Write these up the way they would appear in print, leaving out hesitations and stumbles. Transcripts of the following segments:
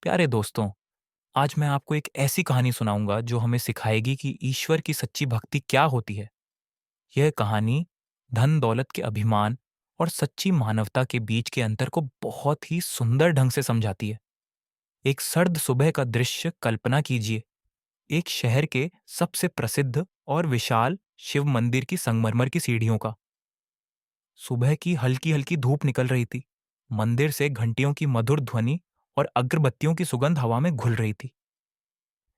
प्यारे दोस्तों, आज मैं आपको एक ऐसी कहानी सुनाऊंगा जो हमें सिखाएगी कि ईश्वर की सच्ची भक्ति क्या होती है। यह कहानी धन दौलत के अभिमान और सच्ची मानवता के बीच के अंतर को बहुत ही सुंदर ढंग से समझाती है। एक सर्द सुबह का दृश्य कल्पना कीजिए। एक शहर के सबसे प्रसिद्ध और विशाल शिव मंदिर की संगमरमर की सीढ़ियों का। सुबह की हल्की हल्की धूप निकल रही थी। मंदिर से घंटियों की मधुर ध्वनि और अगरबत्तियों की सुगंध हवा में घुल रही थी।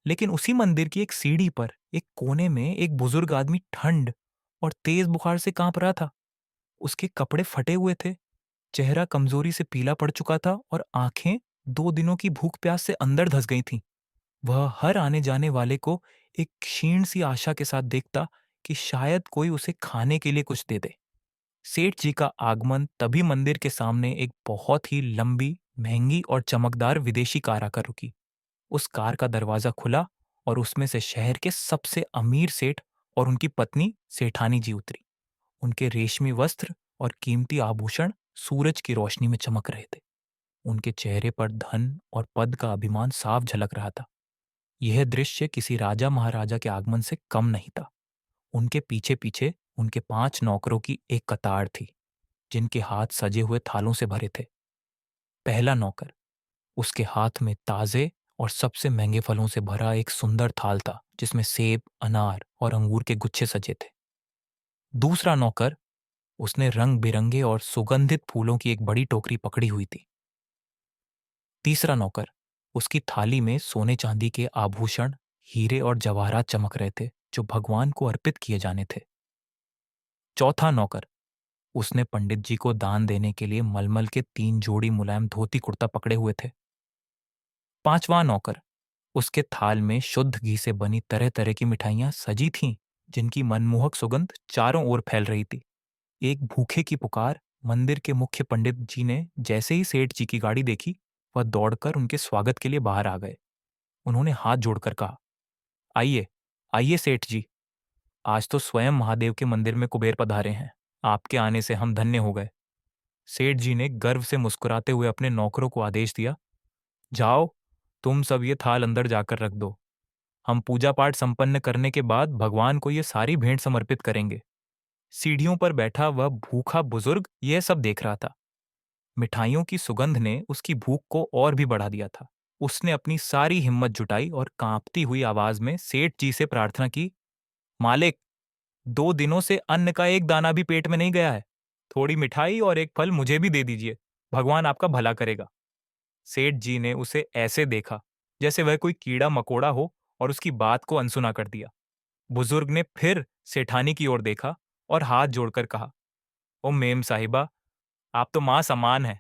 लेकिन उसी मंदिर की एक सीढ़ी पर एक कोने में एक बुजुर्ग आदमी ठंड और तेज बुखार से कांप रहा था। उसके कपड़े फटे हुए थे, चेहरा कमजोरी से पीला पड़ चुका था और आंखें 2 दिनों की भूख प्यास से अंदर धंस गई थीं। वह हर आने जाने वाले को एक क्षीण सी आशा के साथ देखता कि शायद कोई उसे खाने के लिए कुछ दे दे। सेठ जी का आगमन तभी मंदिर के सामने एक बहुत ही लंबी, महंगी और चमकदार विदेशी कार आकर रुकी। उस कार का दरवाजा खुला और उसमें से शहर के सबसे अमीर सेठ और उनकी पत्नी सेठानी जी उतरी। उनके रेशमी वस्त्र और कीमती आभूषण सूरज की रोशनी में चमक रहे थे। उनके चेहरे पर धन और पद का अभिमान साफ झलक रहा था। यह दृश्य किसी राजा महाराजा के आगमन से कम नहीं था। उनके पीछे पीछे उनके 5 नौकरों की एक कतार थी, जिनके हाथ सजे हुए थालों से भरे थे। पहला नौकर, उसके हाथ में ताजे और सबसे महंगे फलों से भरा एक सुंदर थाल था, जिसमें सेब, अनार और अंगूर के गुच्छे सजे थे। दूसरा नौकर, उसने रंग बिरंगे और सुगंधित फूलों की एक बड़ी टोकरी पकड़ी हुई थी। तीसरा नौकर, उसकी थाली में सोने चांदी के आभूषण, हीरे और जवाहरात चमक रहे थे, जो भगवान को अर्पित किए जाने थे। चौथा नौकर, उसने पंडित जी को दान देने के लिए मलमल के 3 जोड़ी मुलायम धोती कुर्ता पकड़े हुए थे। पांचवां नौकर, उसके थाल में शुद्ध घी से बनी तरह तरह की मिठाइयां सजी थीं, जिनकी मनमोहक सुगंध चारों ओर फैल रही थी। एक भूखे की पुकार मंदिर के मुख्य पंडित जी ने जैसे ही सेठ जी की गाड़ी देखी, वह दौड़कर उनके स्वागत के लिए बाहर आ गए। उन्होंने हाथ जोड़कर कहा, आइए, आइए सेठ जी, आज तो स्वयं महादेव के मंदिर में कुबेर पधारे हैं। आपके आने से हम धन्य हो गए। सेठ जी ने गर्व से मुस्कुराते हुए अपने नौकरों को आदेश दिया, जाओ, तुम सब ये थाल अंदर जाकर रख दो। हम पूजा पाठ संपन्न करने के बाद भगवान को ये सारी भेंट समर्पित करेंगे। सीढ़ियों पर बैठा वह भूखा बुजुर्ग यह सब देख रहा था। मिठाइयों की सुगंध ने उसकी भूख को और भी बढ़ा दिया था। उसने अपनी सारी हिम्मत जुटाई और कांपती हुई आवाज में सेठ जी से प्रार्थना की, मालिक, 2 दिनों से अन्न का एक दाना भी पेट में नहीं गया है। थोड़ी मिठाई और एक फल मुझे भी दे दीजिए। भगवान आपका भला करेगा। सेठ जी ने उसे ऐसे देखा जैसे वह कोई कीड़ा मकोड़ा हो और उसकी बात को अनसुना कर दिया। बुजुर्ग ने फिर सेठानी की ओर देखा और हाथ जोड़कर कहा, ओ मेम साहिबा, आप तो मां समान है।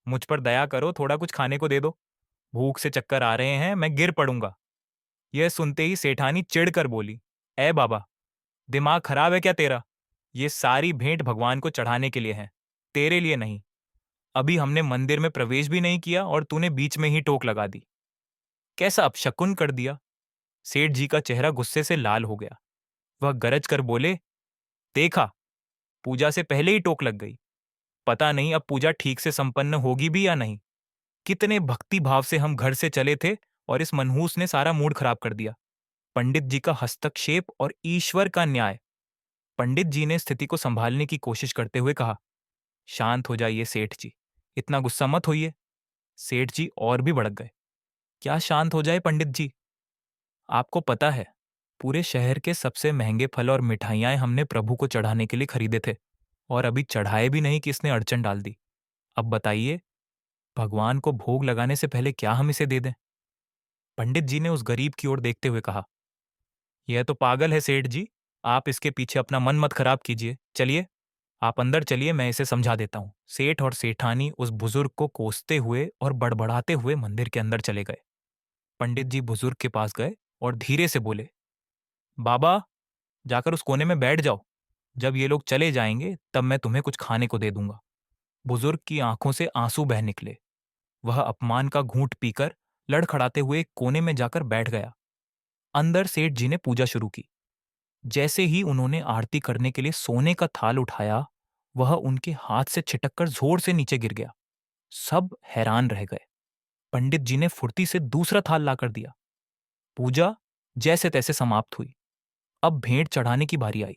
मुझ पर दया करो, थोड़ा कुछ खाने को दे दो। भूख से चक्कर आ रहे हैं, मैं गिर पड़ूंगा। यह सुनते ही सेठानी चिढ़कर बोली, ए बाबा, दिमाग खराब है क्या तेरा? ये सारी भेंट भगवान को चढ़ाने के लिए है, तेरे लिए नहीं। अभी हमने मंदिर में प्रवेश भी नहीं किया और तूने बीच में ही टोक लगा दी। कैसा अपशकुन कर दिया। सेठ जी का चेहरा गुस्से से लाल हो गया। वह गरज कर बोले, देखा, पूजा से पहले ही टोक लग गई। पता नहीं अब पूजा ठीक से संपन्न होगी भी या नहीं। कितने भक्ति भाव से हम घर से चले थे और इस मनहूस ने सारा मूड खराब कर दिया। पंडित जी का हस्तक्षेप और ईश्वर का न्याय। पंडित जी ने स्थिति को संभालने की कोशिश करते हुए कहा, शांत हो जाइए सेठ जी, इतना गुस्सा मत होइए। सेठ जी और भी भड़क गए। क्या शांत हो जाए पंडित जी? आपको पता है, पूरे शहर के सबसे महंगे फल और मिठाइयां हमने प्रभु को चढ़ाने के लिए खरीदे थे, और अभी चढ़ाए भी नहीं कि इसने अड़चन डाल दी। अब बताइए, भगवान को भोग लगाने से पहले क्या हम इसे दे दें? पंडित जी ने उस गरीब की ओर देखते हुए कहा, यह तो पागल है सेठ जी। आप इसके पीछे अपना मन मत खराब कीजिए। चलिए, आप अंदर चलिए, मैं इसे समझा देता हूँ। सेठ और सेठानी उस बुजुर्ग को कोसते हुए और बड़बड़ाते हुए मंदिर के अंदर चले गए। पंडित जी बुजुर्ग के पास गए और धीरे से बोले, बाबा, जाकर उस कोने में बैठ जाओ। जब ये लोग चले जाएंगे तब मैं तुम्हें कुछ खाने को दे दूंगा। बुजुर्ग की आंखों से आंसू बह निकले। वह अपमान का घूंट पीकर लड़खड़ाते हुए एक कोने में जाकर बैठ गया। अंदर सेठ जी ने पूजा शुरू की। जैसे ही उन्होंने आरती करने के लिए सोने का थाल उठाया, वह उनके हाथ से छिटककर जोर से नीचे गिर गया। सब हैरान रह गए। पंडित जी ने फुर्ती से दूसरा थाल लाकर दिया। पूजा जैसे तैसे समाप्त हुई। अब भेंट चढ़ाने की बारी आई।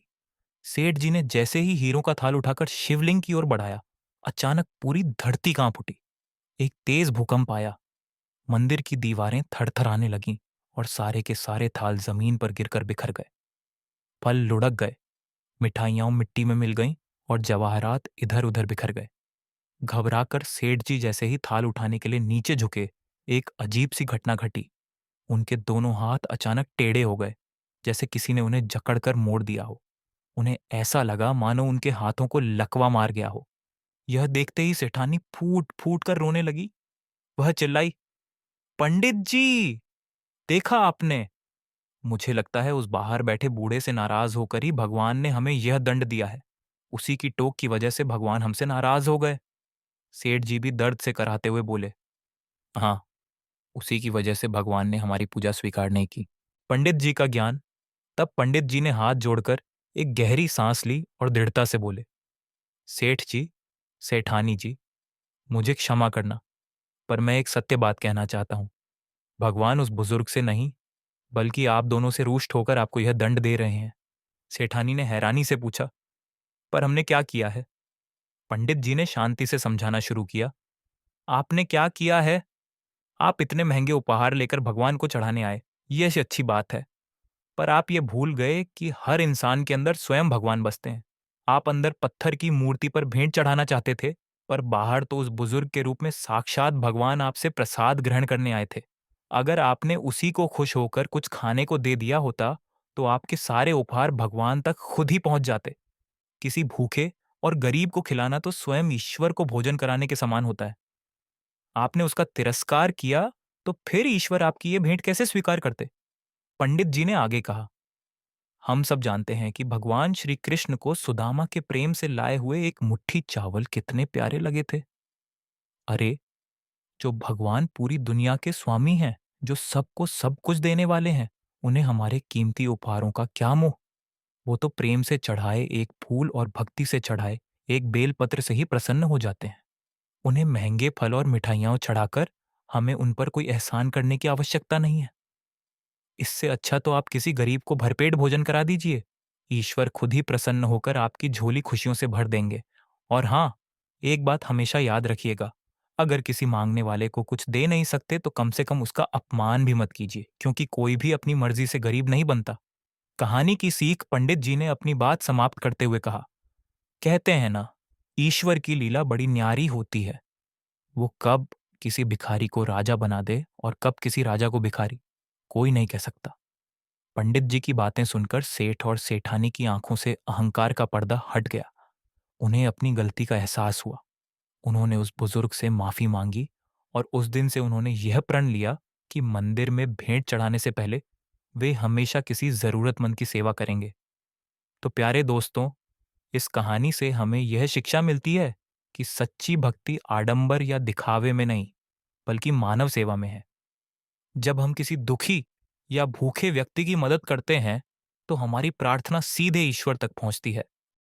सेठ जी ने जैसे ही हीरों का थाल उठाकर शिवलिंग की ओर बढ़ाया, अचानक पूरी धरती कांप उठी। एक तेज भूकंप आया। मंदिर की दीवारें थरथराने लगीं और सारे के सारे थाल जमीन पर गिरकर बिखर गए। फल लुढ़क गए, मिठाइयां मिट्टी में मिल गईं और जवाहरात इधर उधर बिखर गए। घबराकर सेठ जी जैसे ही थाल उठाने के लिए नीचे झुके, एक अजीब सी घटना घटी। उनके दोनों हाथ अचानक टेढ़े हो गए, जैसे किसी ने उन्हें जकड़कर मोड़ दिया हो। उन्हें ऐसा लगा मानो उनके हाथों को लकवा मार गया हो। यह देखते ही सेठानी फूट फूट कर रोने लगी। वह चिल्लाई, पंडित जी, देखा आपने? मुझे लगता है उस बाहर बैठे बूढ़े से नाराज होकर ही भगवान ने हमें यह दंड दिया है। उसी की टोक की वजह से भगवान हमसे नाराज हो गए। सेठ जी भी दर्द से कराहते हुए बोले, हाँ, उसी की वजह से भगवान ने हमारी पूजा स्वीकार नहीं की। पंडित जी का ज्ञान। तब पंडित जी ने हाथ जोड़कर एक गहरी सांस ली और दृढ़ता से बोले, सेठ जी, सेठानी जी, मुझे क्षमा करना, पर मैं एक सत्य बात कहना चाहता हूं। भगवान उस बुजुर्ग से नहीं, बल्कि आप दोनों से रूष्ट होकर आपको यह दंड दे रहे हैं। सेठानी ने हैरानी से पूछा, पर हमने क्या किया है? पंडित जी ने शांति से समझाना शुरू किया, आपने क्या किया है? आप इतने महंगे उपहार लेकर भगवान को चढ़ाने आए, ये अच्छी बात है। पर आप ये भूल गए कि हर इंसान के अंदर स्वयं भगवान बसते हैं। आप अंदर पत्थर की मूर्ति पर भेंट चढ़ाना चाहते थे, पर बाहर तो उस बुजुर्ग के रूप में साक्षात भगवान आपसे प्रसाद ग्रहण करने आए थे। अगर आपने उसी को खुश होकर कुछ खाने को दे दिया होता, तो आपके सारे उपहार भगवान तक खुद ही पहुंच जाते। किसी भूखे और गरीब को खिलाना तो स्वयं ईश्वर को भोजन कराने के समान होता है। आपने उसका तिरस्कार किया, तो फिर ईश्वर आपकी ये भेंट कैसे स्वीकार करते? पंडित जी ने आगे कहा, हम सब जानते हैं कि भगवान श्री कृष्ण को सुदामा के प्रेम से लाए हुए एक मुट्ठी चावल कितने प्यारे लगे थे। अरे, जो भगवान पूरी दुनिया के स्वामी हैं, जो सबको सब कुछ देने वाले हैं, उन्हें हमारे कीमती उपहारों का क्या मोह? वो तो प्रेम से चढ़ाए एक फूल और भक्ति से चढ़ाए एक बेलपत्र से ही प्रसन्न हो जाते हैं। उन्हें महंगे फल और मिठाइयां चढ़ाकर हमें उन पर कोई एहसान करने की आवश्यकता नहीं है। इससे अच्छा तो आप किसी गरीब को भरपेट भोजन करा दीजिए। ईश्वर खुद ही प्रसन्न होकर आपकी झोली खुशियों से भर देंगे। और हाँ, एक बात हमेशा याद रखिएगा, अगर किसी मांगने वाले को कुछ दे नहीं सकते तो कम से कम उसका अपमान भी मत कीजिए, क्योंकि कोई भी अपनी मर्जी से गरीब नहीं बनता। कहानी की सीख पंडित जी ने अपनी बात समाप्त करते हुए कहा, कहते हैं ना, ईश्वर की लीला बड़ी न्यारी होती है। वो कब किसी भिखारी को राजा बना दे और कब किसी राजा को भिखारी, कोई नहीं कह सकता। पंडित जी की बातें सुनकर सेठ और सेठानी की आंखों से अहंकार का पर्दा हट गया। उन्हें अपनी गलती का एहसास हुआ। उन्होंने उस बुजुर्ग से माफी मांगी और उस दिन से उन्होंने यह प्रण लिया कि मंदिर में भेंट चढ़ाने से पहले वे हमेशा किसी जरूरतमंद की सेवा करेंगे। तो प्यारे दोस्तों, इस कहानी से हमें यह शिक्षा मिलती है कि सच्ची भक्ति आडंबर या दिखावे में नहीं, बल्कि मानव सेवा में है। जब हम किसी दुखी या भूखे व्यक्ति की मदद करते हैं, तो हमारी प्रार्थना सीधे ईश्वर तक पहुंचती है।